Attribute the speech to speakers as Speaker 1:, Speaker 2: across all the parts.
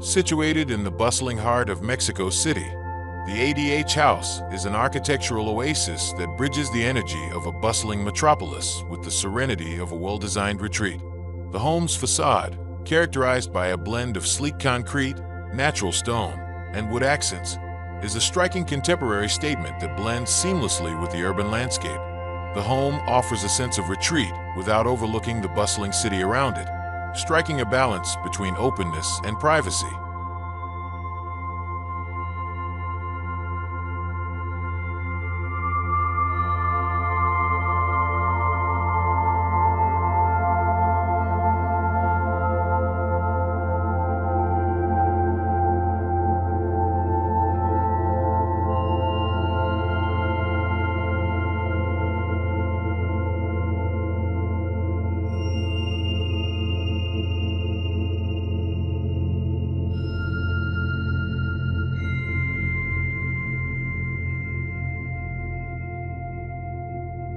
Speaker 1: Situated in the bustling heart of Mexico City, the AdH House is an architectural oasis that bridges the energy of a bustling metropolis with the serenity of a well-designed retreat. The home's facade, characterized by a blend of sleek concrete, natural stone, and wood accents, is a striking contemporary statement that blends seamlessly with the urban landscape. The home offers a sense of retreat without overlooking the bustling city around it, striking a balance between openness and privacy.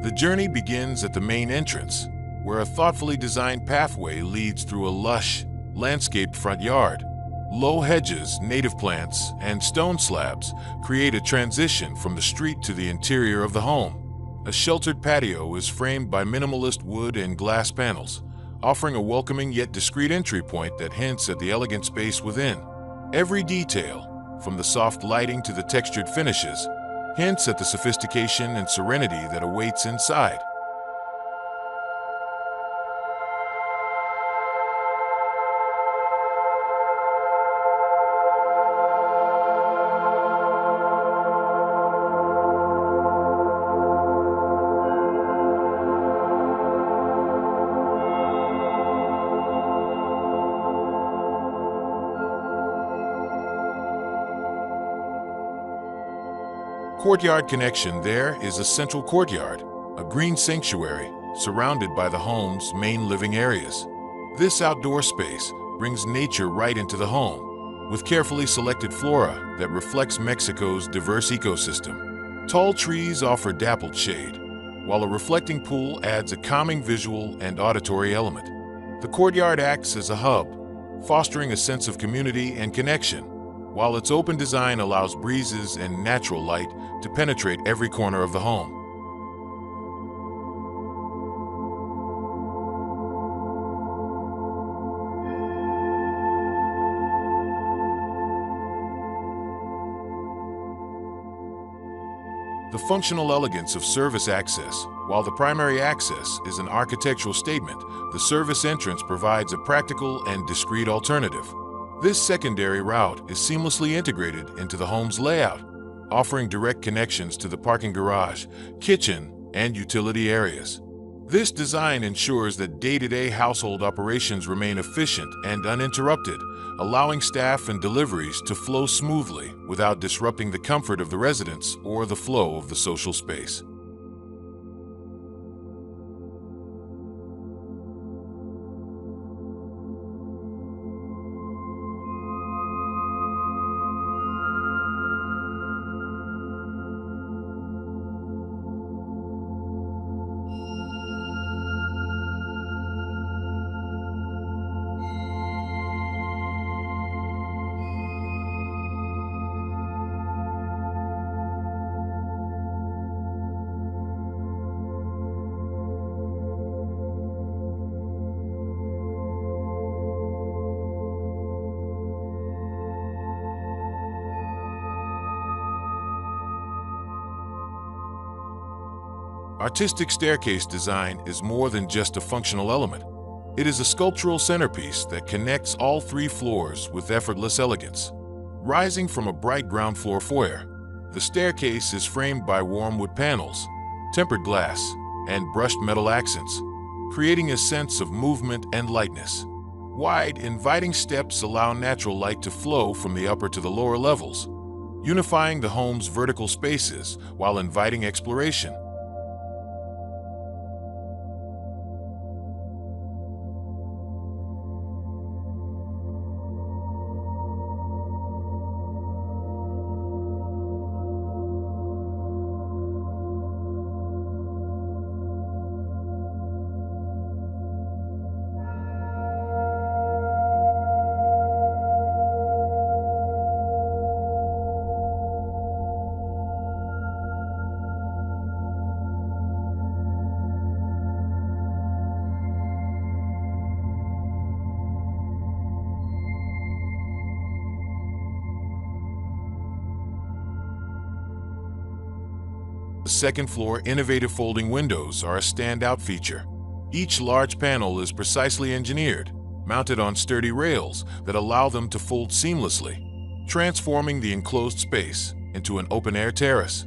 Speaker 1: The journey begins at the main entrance, where a thoughtfully designed pathway leads through a lush, landscaped front yard. Low hedges, native plants, and stone slabs create a transition from the street to the interior of the home. A sheltered patio is framed by minimalist wood and glass panels, offering a welcoming yet discreet entry point that hints at the elegant space within. Every detail, from the soft lighting to the textured finishes, hints at the sophistication and serenity that awaits inside. Courtyard connection. There is a central courtyard, a green sanctuary surrounded by the home's main living areas. This outdoor space brings nature right into the home, with carefully selected flora that reflects Mexico's diverse ecosystem. Tall trees offer dappled shade, while a reflecting pool adds a calming visual and auditory element. The courtyard acts as a hub, fostering a sense of community and connection, while its open design allows breezes and natural light to penetrate every corner of the home. The functional elegance of service access. While the primary access is an architectural statement, the service entrance provides a practical and discreet alternative. This secondary route is seamlessly integrated into the home's layout, offering direct connections to the parking garage, kitchen, and utility areas. This design ensures that day-to-day household operations remain efficient and uninterrupted, allowing staff and deliveries to flow smoothly without disrupting the comfort of the residents or the flow of the social space. Artistic staircase design is more than just a functional element. It is a sculptural centerpiece that connects all three floors with effortless elegance. Rising from a bright ground floor foyer, the staircase is framed by warm wood panels, tempered glass, and brushed metal accents, creating a sense of movement and lightness. Wide, inviting steps allow natural light to flow from the upper to the lower levels, unifying the home's vertical spaces while inviting exploration. second-floor innovative folding windows are a standout feature. Each large panel is precisely engineered, mounted on sturdy rails that allow them to fold seamlessly, transforming the enclosed space into an open-air terrace.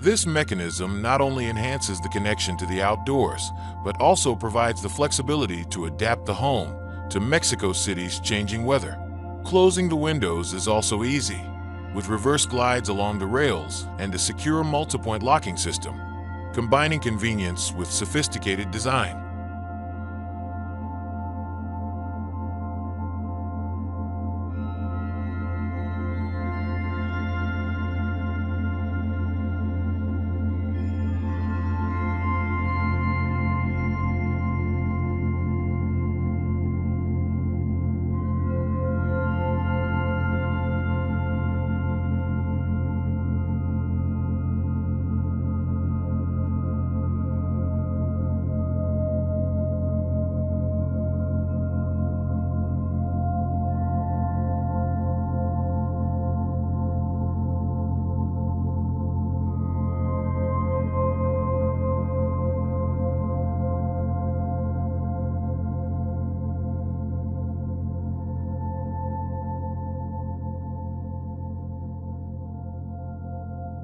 Speaker 1: This mechanism not only enhances the connection to the outdoors, but also provides the flexibility to adapt the home to Mexico City's changing weather. Closing the windows is also easy, with reverse glides along the rails and a secure multi-point locking system, combining convenience with sophisticated design.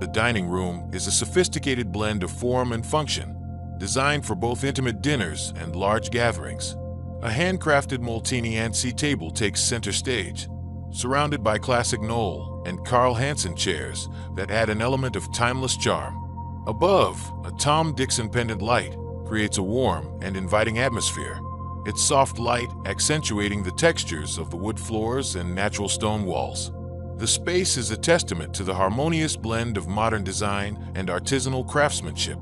Speaker 1: The dining room is a sophisticated blend of form and function, designed for both intimate dinners and large gatherings. A handcrafted Molteni-Ansi table takes center stage, surrounded by classic Knoll and Carl Hansen chairs that add an element of timeless charm. Above, a Tom Dixon pendant light creates a warm and inviting atmosphere, its soft light accentuating the textures of the wood floors and natural stone walls. The space is a testament to the harmonious blend of modern design and artisanal craftsmanship.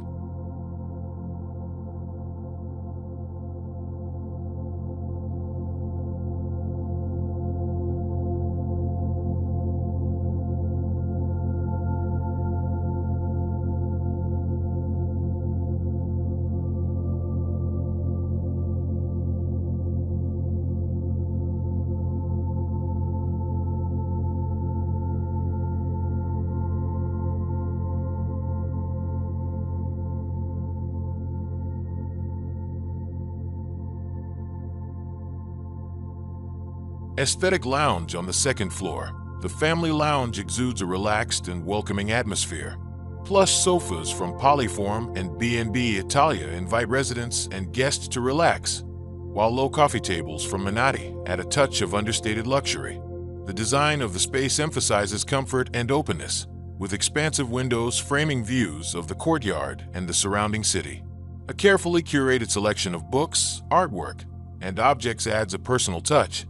Speaker 1: Aesthetic lounge on the second floor. The family lounge exudes a relaxed and welcoming atmosphere. Plush sofas from Polyform and B&B Italia invite residents and guests to relax, while low coffee tables from Minati add a touch of understated luxury. The design of the space emphasizes comfort and openness, with expansive windows framing views of the courtyard and the surrounding city. A carefully curated selection of books, artwork, and objects adds a personal touch,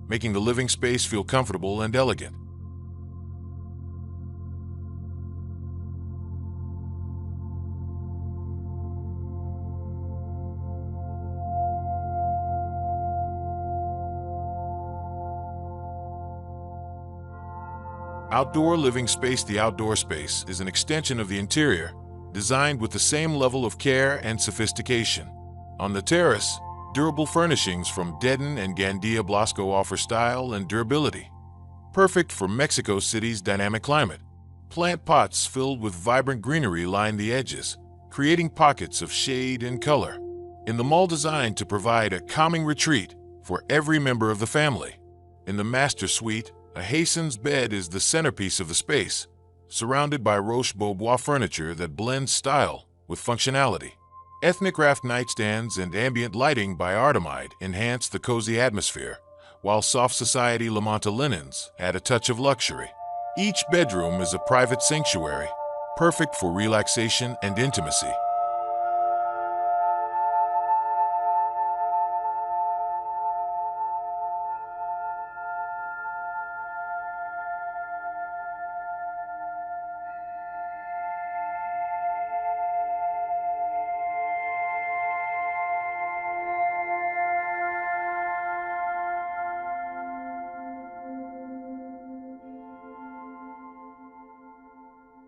Speaker 1: making the living space feel comfortable and elegant. Outdoor living space. The outdoor space is an extension of the interior, designed with the same level of care and sophistication. On the terrace, durable furnishings from Dedden and Gandia Blasco offer style and durability, perfect for Mexico City's dynamic climate. Plant pots filled with vibrant greenery line the edges, creating pockets of shade and color. In the mall, designed to provide a calming retreat for every member of the family. In the master suite, a Hasten's bed is the centerpiece of the space, surrounded by Roche-Beaubois furniture that blends style with functionality. Ethnic craft nightstands and ambient lighting by Artemide enhance the cozy atmosphere, while soft society La Manta linens add a touch of luxury. Each bedroom is a private sanctuary, perfect for relaxation and intimacy.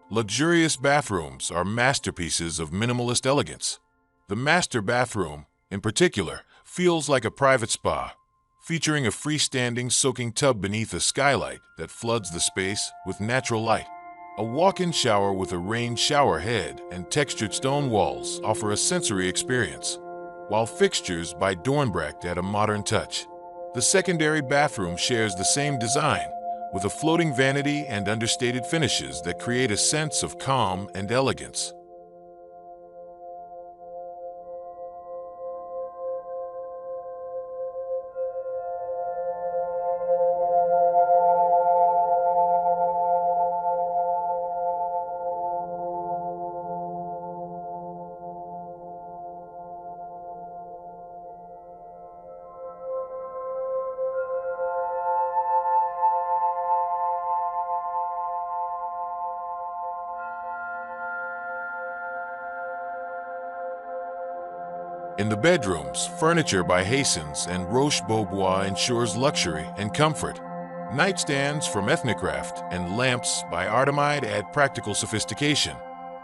Speaker 1: Luxurious bathrooms are masterpieces of minimalist elegance. The master bathroom, in particular, feels like a private spa, featuring a freestanding soaking tub beneath a skylight that floods the space with natural light. A walk-in shower with a rain shower head and textured stone walls offer a sensory experience, while fixtures by Dornbracht add a modern touch. The secondary bathroom shares the same design, with a floating vanity and understated finishes that create a sense of calm and elegance. In the bedrooms, furniture by Hassens and Roche-Beaubois ensures luxury and comfort. Nightstands from Ethnicraft and lamps by Artemide add practical sophistication,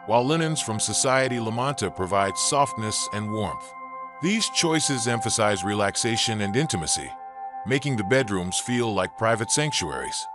Speaker 1: while linens from Society La Manta provide softness and warmth. These choices emphasize relaxation and intimacy, making the bedrooms feel like private sanctuaries.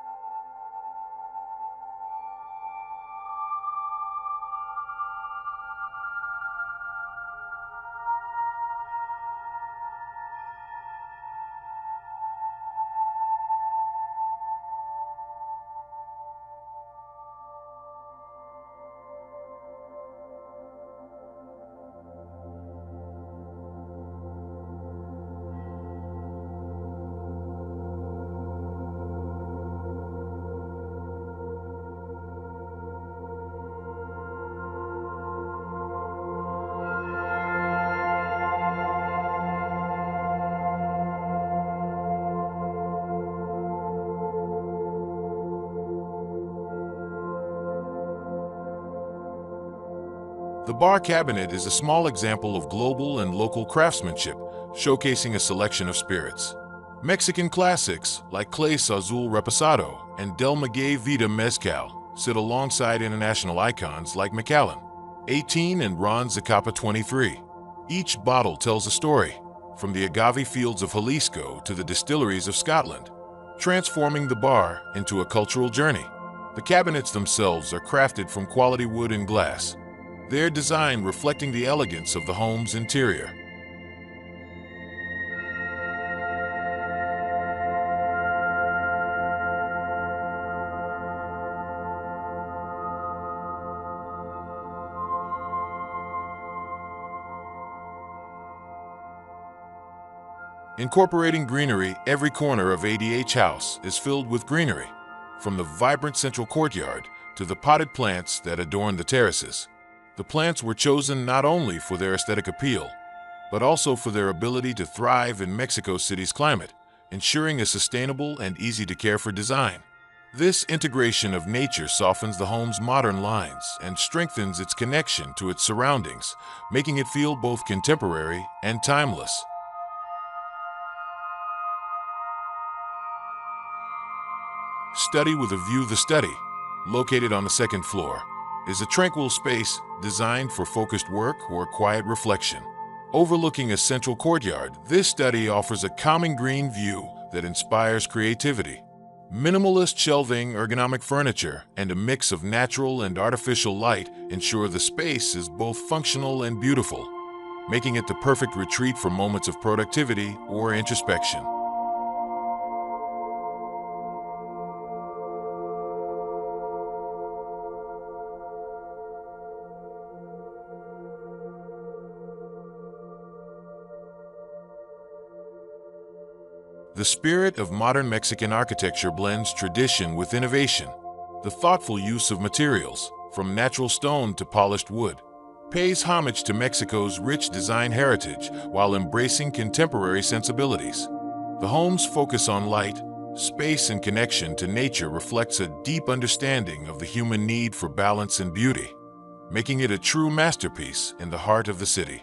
Speaker 1: The bar cabinet is a small example of global and local craftsmanship, showcasing a selection of spirits. Mexican classics like Clase Azul Reposado and Del Maguey Vida Mezcal sit alongside international icons like Macallan 18 and Ron Zacapa 23. Each bottle tells a story, from the agave fields of Jalisco to the distilleries of Scotland, transforming the bar into a cultural journey. The cabinets themselves are crafted from quality wood and glass, their design reflecting the elegance of the home's interior. Incorporating greenery, every corner of AdH House is filled with greenery, from the vibrant central courtyard to the potted plants that adorn the terraces. The plants were chosen not only for their aesthetic appeal, but also for their ability to thrive in Mexico City's climate, ensuring a sustainable and easy-to-care-for design. This integration of nature softens the home's modern lines and strengthens its connection to its surroundings, making it feel both contemporary and timeless. Study with a View. The study, located on the second floor, is a tranquil space designed for focused work or quiet reflection. Overlooking a central courtyard, this study offers a calming green view that inspires creativity. Minimalist shelving, ergonomic furniture, and a mix of natural and artificial light ensure the space is both functional and beautiful, making it the perfect retreat for moments of productivity or introspection. The spirit of modern Mexican architecture blends tradition with innovation. The thoughtful use of materials, from natural stone to polished wood, pays homage to Mexico's rich design heritage while embracing contemporary sensibilities. The home's focus on light, space, and connection to nature reflects a deep understanding of the human need for balance and beauty, making it a true masterpiece in the heart of the city.